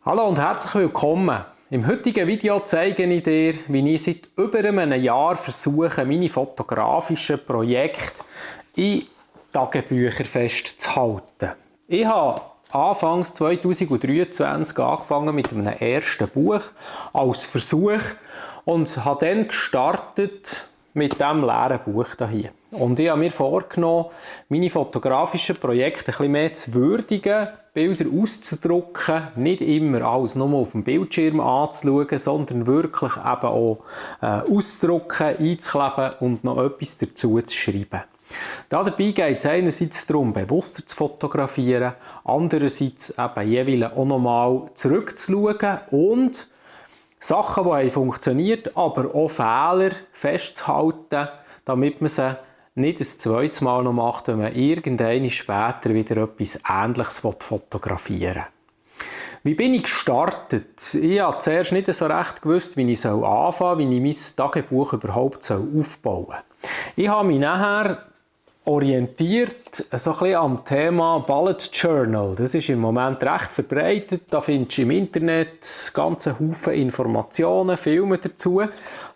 Hallo und herzlich willkommen. Im heutigen Video zeige ich dir, wie ich seit über einem Jahr versuche, meine fotografischen Projekte in Tagebüchern festzuhalten. Ich habe Anfangs 2023 angefangen mit einem ersten Buch als Versuch und habe dann gestartet mit diesem leeren Buch hier. Und ich habe mir vorgenommen, meine fotografischen Projekte ein bisschen mehr zu würdigen, Bilder auszudrucken, nicht immer alles nur auf dem Bildschirm anzuschauen, sondern wirklich eben auch auszudrucken, einzukleben und noch etwas dazu zu schreiben. Dabei geht es einerseits darum, bewusster zu fotografieren, andererseits eben jeweils auch nochmal zurückzuschauen und Sachen, die funktioniert, aber auch Fehler festzuhalten, damit man sie nicht ein zweites Mal noch macht, wenn man irgendwann später wieder etwas Ähnliches fotografieren will. Wie bin ich gestartet? Ich habe zuerst nicht so recht gewusst, wie ich anfangen soll, wie ich mein Tagebuch überhaupt aufbauen soll. Ich habe mich nachher orientiert so ein bisschen am Thema Bullet Journal. Das ist im Moment recht verbreitet. Da findest du im Internet ganze Haufen Informationen, Filme dazu.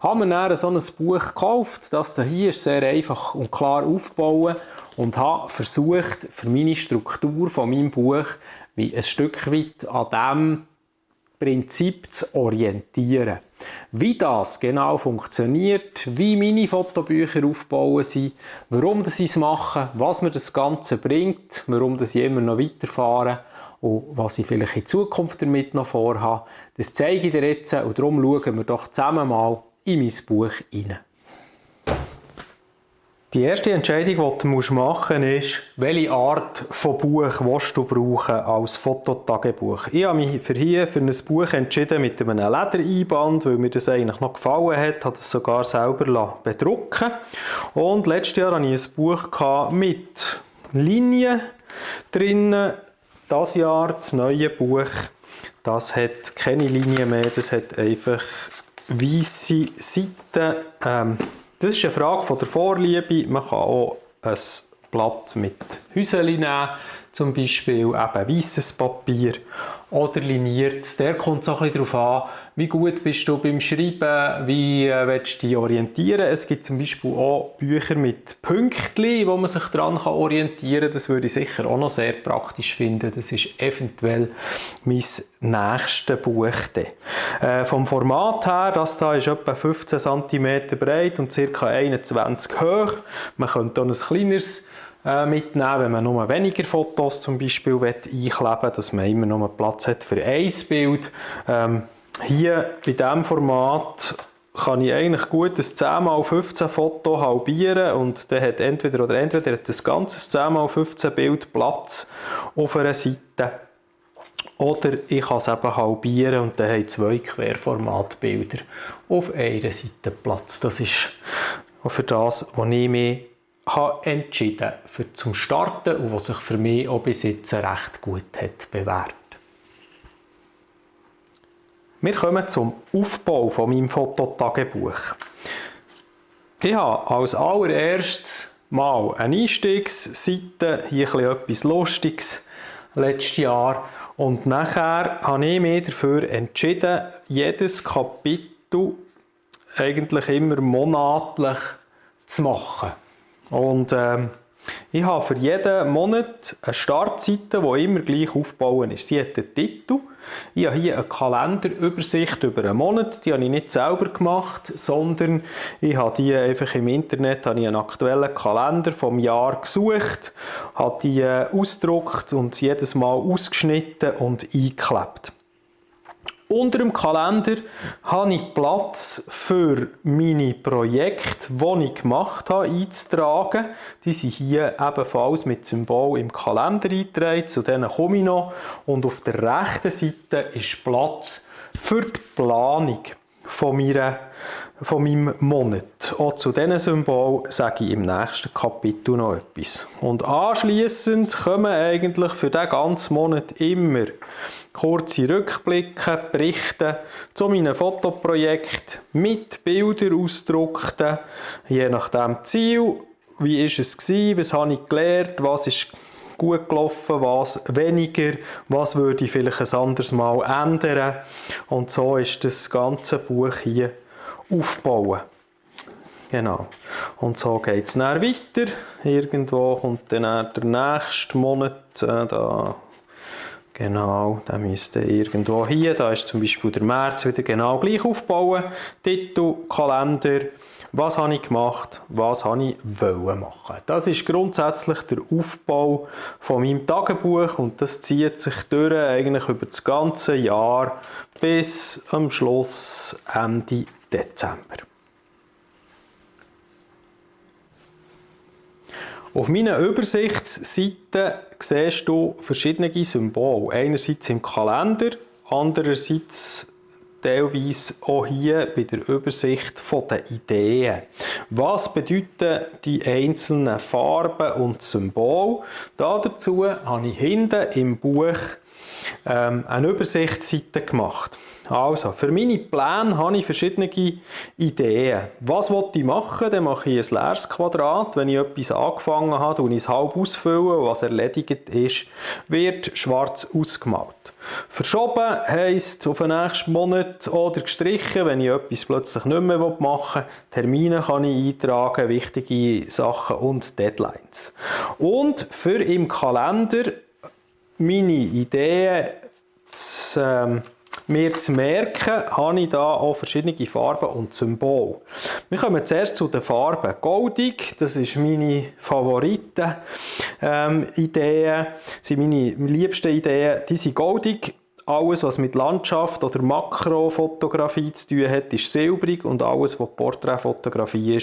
Haben wir dann so ein Buch gekauft. Das hier ist sehr einfach und klar aufgebaut und habe versucht, für meine Struktur von meinem Buch ein Stück weit an diesem Prinzip zu orientieren. Wie das genau funktioniert, wie meine Fotobücher aufgebaut sind, warum ich es mache, was mir das Ganze bringt, warum ich immer noch weiterfahre und was ich vielleicht in Zukunft damit noch vorhabe, das zeige ich dir jetzt und darum schauen wir doch zusammen mal in mein Buch hinein. Die erste Entscheidung, die du machen musst, ist, welche Art von Buch willst du brauchen als Fototagebuch. Ich habe mich für ein Buch entschieden mit einem Ledereinband, weil mir das eigentlich noch gefallen hat, habe es sogar selber bedrucken lassen. Und letztes Jahr hatte ich ein Buch mit Linien drin. Dieses Jahr, das neue Buch, das hat keine Linie mehr, das hat einfach weisse Seiten. Das ist eine Frage von der Vorliebe. Man kann auch ein Blatt mit Häuschen nehmen, zum Beispiel eben weisses Papier oder liniertes. Der kommt so ein bisschen darauf an, wie gut bist du beim Schreiben, wie willst du dich orientieren. Es gibt zum Beispiel auch Bücher mit Pünktchen, wo man sich daran orientieren kann. Das würde ich sicher auch noch sehr praktisch finden. Das ist eventuell mein nächstes Buch. Vom Format her, das hier ist etwa 15 cm breit und ca. 21 hoch. Man könnte auch ein kleineres mitnehmen, wenn man nur weniger Fotos zum Beispiel einkleben will, dass man immer noch Platz hat für ein Bild. Hier bei diesem Format kann ich eigentlich gut ein 10x15 Foto halbieren und dann hat entweder hat das ganze 10x15 Bild Platz auf einer Seite. Oder ich kann es eben halbieren und dann haben 2 Querformatbilder auf einer Seite Platz. Das ist für das, was ich mich entschieden habe zum Starten und was sich für mich auch bis jetzt recht gut hat bewährt. Wir kommen zum Aufbau von meinem Fototagebuch. Ich habe als allererstes mal eine Einstiegsseite, hier etwas Lustiges letztes Jahr. Und nachher habe ich mich dafür entschieden, jedes Kapitel eigentlich immer monatlich zu machen. Und ich habe für jeden Monat eine Startseite, die immer gleich aufbauen ist. Sie hat einen Titel. Ich habe hier eine Kalenderübersicht über einen Monat. Die habe ich nicht selber gemacht, sondern ich habe die einfach im Internet einen aktuellen Kalender vom Jahr gesucht, habe die ausgedruckt und jedes Mal ausgeschnitten und eingeklebt. Unter dem Kalender habe ich Platz für meine Projekte, die ich gemacht habe, einzutragen. Die sind hier ebenfalls mit Symbol im Kalender eingetragen, zu denen komme ich noch. Und auf der rechten Seite ist Platz für die Planung von meinem Monat. Auch zu diesen Symbolen sage ich im nächsten Kapitel noch etwas. Und anschliessend kommen eigentlich für diesen ganzen Monat immer kurze Rückblicke, Berichte zu meinen Fotoprojekten mit Bildern ausgedruckten, je nach dem Ziel. Wie war es gewesen? Was habe ich gelernt? Was ist gut gelaufen, was weniger, was würde ich vielleicht ein anderes Mal ändern. Und so ist das ganze Buch hier aufgebaut. Genau. Und so geht es dann weiter. Irgendwo kommt dann der nächste Monat da. Genau, der müsste irgendwo hier, da ist zum Beispiel der März wieder genau gleich aufbauen. Titel, Kalender, was habe ich gemacht, was habe ich machen. Das ist grundsätzlich der Aufbau von meinem Tagebuch und das zieht sich durch, eigentlich über das ganze Jahr bis am Schluss Ende Dezember. Auf meiner Übersichtsseite siehst du verschiedene Symbole. Einerseits im Kalender, andererseits teilweise auch hier bei der Übersicht der Ideen. Was bedeuten die einzelnen Farben und Symbole? Dazu habe ich hinten im Buch eine Übersichtsseite gemacht. Also, für meine Pläne habe ich verschiedene Ideen. Was will ich machen? Dann mache ich ein leeres Quadrat. Wenn ich etwas angefangen habe, und ich es halb ausfüllen. Was erledigt ist, wird schwarz ausgemalt. Verschoben heisst auf den nächsten Monat oder gestrichen, wenn ich etwas plötzlich nicht mehr machen will. Termine kann ich eintragen, wichtige Sachen und Deadlines. Und für im Kalender meine Ideen mir zu merken, habe ich da auch verschiedene Farben und Symbole. Wir kommen zuerst zu den Farben. Goldig, das ist meine Favoriten. Ideen, sind meine liebsten Ideen, die sind goldig. Alles, was mit Landschaft oder Makrofotografie zu tun hat, ist silbrig und alles, was Porträtfotografie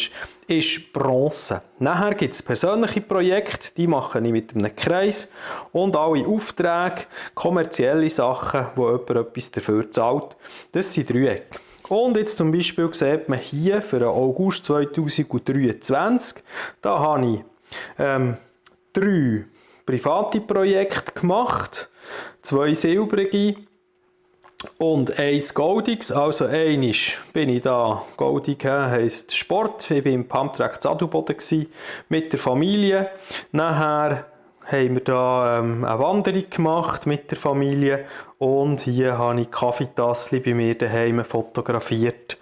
ist Bronze. Nachher gibt es persönliche Projekte, die mache ich mit einem Kreis und alle Aufträge, kommerzielle Sachen, wo jemand etwas dafür zahlt, das sind Dreiecke. Und jetzt zum Beispiel sieht man hier für den August 2023, da habe ich 3 private Projekte gemacht, 2 silbrige und 1 goldiges. Also einmal bin ich da, goldig heisst Sport, ich war im Pumptrack Adelboden mit der Familie. Nachher haben wir da eine Wanderung gemacht mit der Familie und hier habe ich Kaffeetassli bei mir daheim fotografiert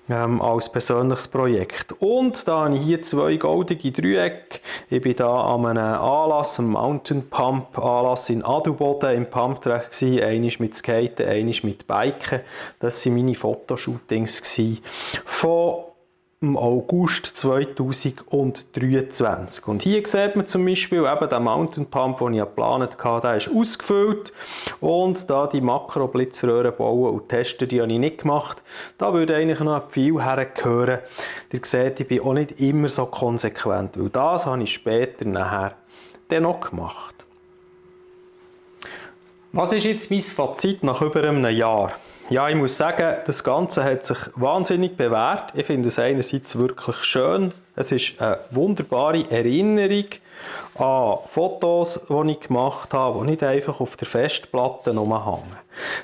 als persönliches Projekt. Und da habe ich hier 2 goldige Dreiecke. Ich war da an einem Anlass, einem Mountain Pump Anlass in Adelboden im Pumptrack gsi, einmal mit Skaten, einmal mit Biken. Das waren meine Fotoshootings von im August 2023. Und hier sieht man zum Beispiel eben den Mountain Pump, den ich geplant hatte, der ist ausgefüllt. Und da die Makro-Blitzröhren bauen und testen, die habe ich nicht gemacht. Da würde eigentlich noch viel hergehören. Ihr seht, ich bin auch nicht immer so konsequent, weil das habe ich später nachher dann noch gemacht. Was ist jetzt mein Fazit nach über einem Jahr? Ja, ich muss sagen, das Ganze hat sich wahnsinnig bewährt. Ich finde es einerseits wirklich schön. Es ist eine wunderbare Erinnerung an Fotos, die ich gemacht habe, die nicht einfach auf der Festplatte rumhängen.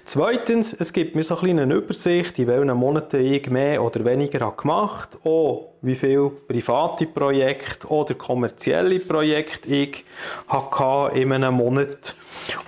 Zweitens, es gibt mir so eine kleine Übersicht, in welchen Monaten ich mehr oder weniger gemacht habe, auch wie viele private Projekte oder kommerzielle Projekte ich hatte in einem Monat.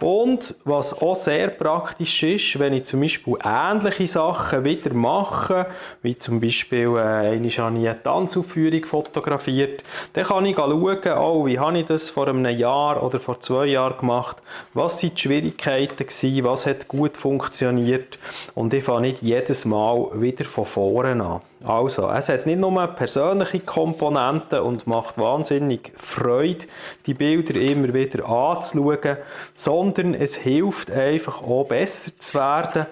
Und was auch sehr praktisch ist, wenn ich zum Beispiel ähnliche Sachen wieder mache, wie zum Beispiel einmal habe ich eine Tanzaufführung fotografiert, dann kann ich schauen, oh, wie habe ich das vor einem Jahr oder vor 2 Jahren gemacht, was sind die Schwierigkeiten gewesen, was hat gut funktioniert und ich fange nicht jedes Mal wieder von vorne an. Also, es hat nicht nur persönliche Komponenten und macht wahnsinnig Freude, die Bilder immer wieder anzuschauen, sondern es hilft einfach auch besser zu werden,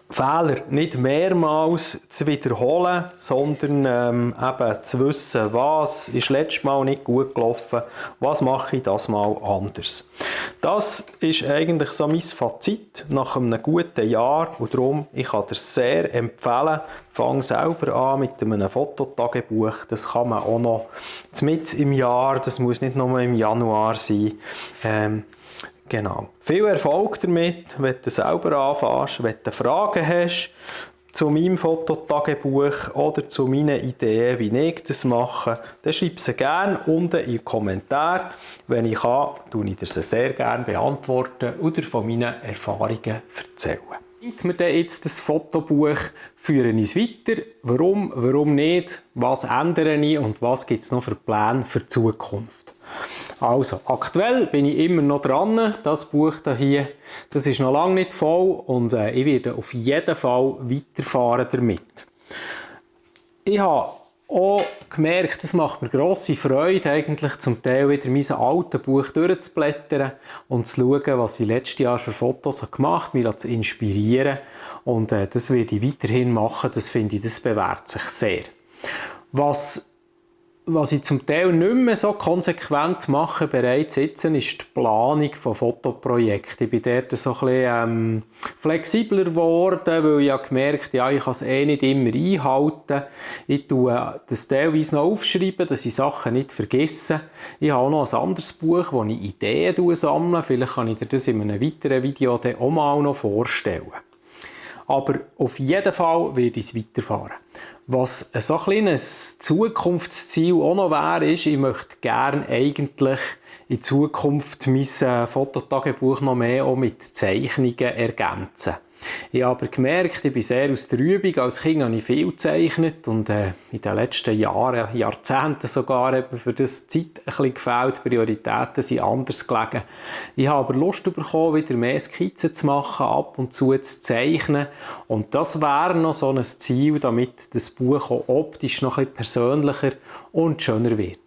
Fehler nicht mehrmals zu wiederholen, sondern eben zu wissen, was ist letztes Mal nicht gut gelaufen, was mache ich das Mal anders. Das ist eigentlich so mein Fazit nach einem guten Jahr und darum, ich kann dir sehr empfehlen, fang selber an mit einem Fototagebuch, das kann man auch noch mitten im Jahr, das muss nicht nur im Januar sein. Genau. Viel Erfolg damit, wenn du selber anfängst, wenn du Fragen hast. zu meinem Fototagebuch oder zu meinen Ideen, wie ich das mache, dann schreib sie gerne unten in die Kommentare. Wenn ich kann, beantworte ich dir sie sehr gerne beantworten oder von meinen Erfahrungen erzählen. Bringt mir denn jetzt das Fotobuch, führe ich es weiter? Warum nicht? Was ändere ich und was gibt es noch für Pläne für die Zukunft? Also, aktuell bin ich immer noch dran. Das Buch hier, das ist noch lange nicht voll und ich werde auf jeden Fall weiterfahren damit. Ich habe auch gemerkt, es macht mir grosse Freude, eigentlich zum Teil wieder mein altes Buch durchzublättern und zu schauen, was ich letztes Jahr für Fotos gemacht habe, mich zu inspirieren. Und das werde ich weiterhin machen. Das finde ich, das bewährt sich sehr. Was ich zum Teil nicht mehr so konsequent mache bereits jetzt, ist die Planung von Fotoprojekten. Ich bin dort so ein bisschen flexibler geworden, weil ich gemerkt habe, ich kann es nicht immer einhalten. Ich tue das teilweise noch aufschreiben, dass ich Sachen nicht vergesse. Ich habe auch noch ein anderes Buch, wo ich Ideen sammle. Vielleicht kann ich dir das in einem weiteren Video dann auch mal noch vorstellen. Aber auf jeden Fall werde ich es weiterfahren. Was so ein kleines Zukunftsziel auch noch wäre, ist, ich möchte gerne eigentlich in Zukunft mein Fototagebuch noch mehr auch mit Zeichnungen ergänzen. Ich habe aber gemerkt, ich bin sehr aus der Übung. Als Kind habe ich viel gezeichnet und in den letzten Jahren, Jahrzehnten sogar, eben für das Zeit ein bisschen gefehlt. Die Prioritäten sind anders gelegen. Ich habe aber Lust bekommen, wieder mehr Skizzen zu machen, ab und zu zu zeichnen. Und das wäre noch so ein Ziel, damit das Buch auch optisch noch ein bisschen persönlicher und schöner wird.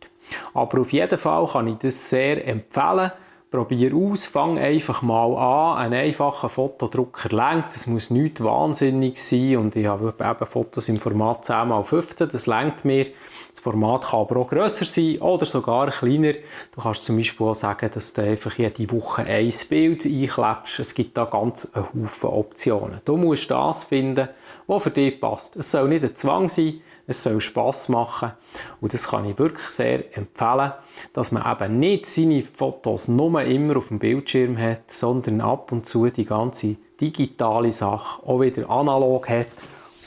Aber auf jeden Fall kann ich das sehr empfehlen. Probier aus, fang einfach mal an. Ein einfacher Fotodrucker reicht. Das muss nichts wahnsinnig sein. Und ich habe eben Fotos im Format 10x15. Das reicht mir. Das Format kann aber auch grösser sein oder sogar kleiner. Du kannst zum Beispiel auch sagen, dass du einfach jede Woche ein Bild einklebst. Es gibt da ganz einen Haufen Optionen. Du musst das finden, was für dich passt. Es soll nicht ein Zwang sein. Es soll Spass machen und das kann ich wirklich sehr empfehlen, dass man eben nicht seine Fotos nur immer auf dem Bildschirm hat, sondern ab und zu die ganze digitale Sache auch wieder analog hat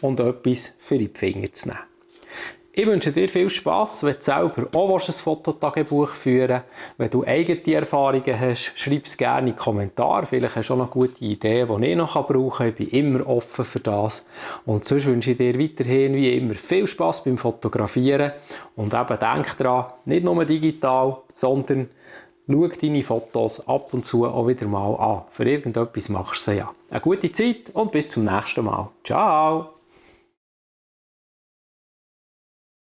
und etwas für die Finger zu nehmen. Ich wünsche dir viel Spass, wenn du selber auch ein Fototagebuch führen willst. Wenn du eigene Erfahrungen hast, schreib es gerne in die Kommentare. Vielleicht hast du auch noch gute Ideen, die ich noch brauchen kann. Ich bin immer offen für das. Und sonst wünsche ich dir weiterhin wie immer viel Spass beim Fotografieren. Und eben denk daran, nicht nur digital, sondern schau deine Fotos ab und zu auch wieder mal an. Für irgendetwas machst du sie ja. Eine gute Zeit und bis zum nächsten Mal. Ciao!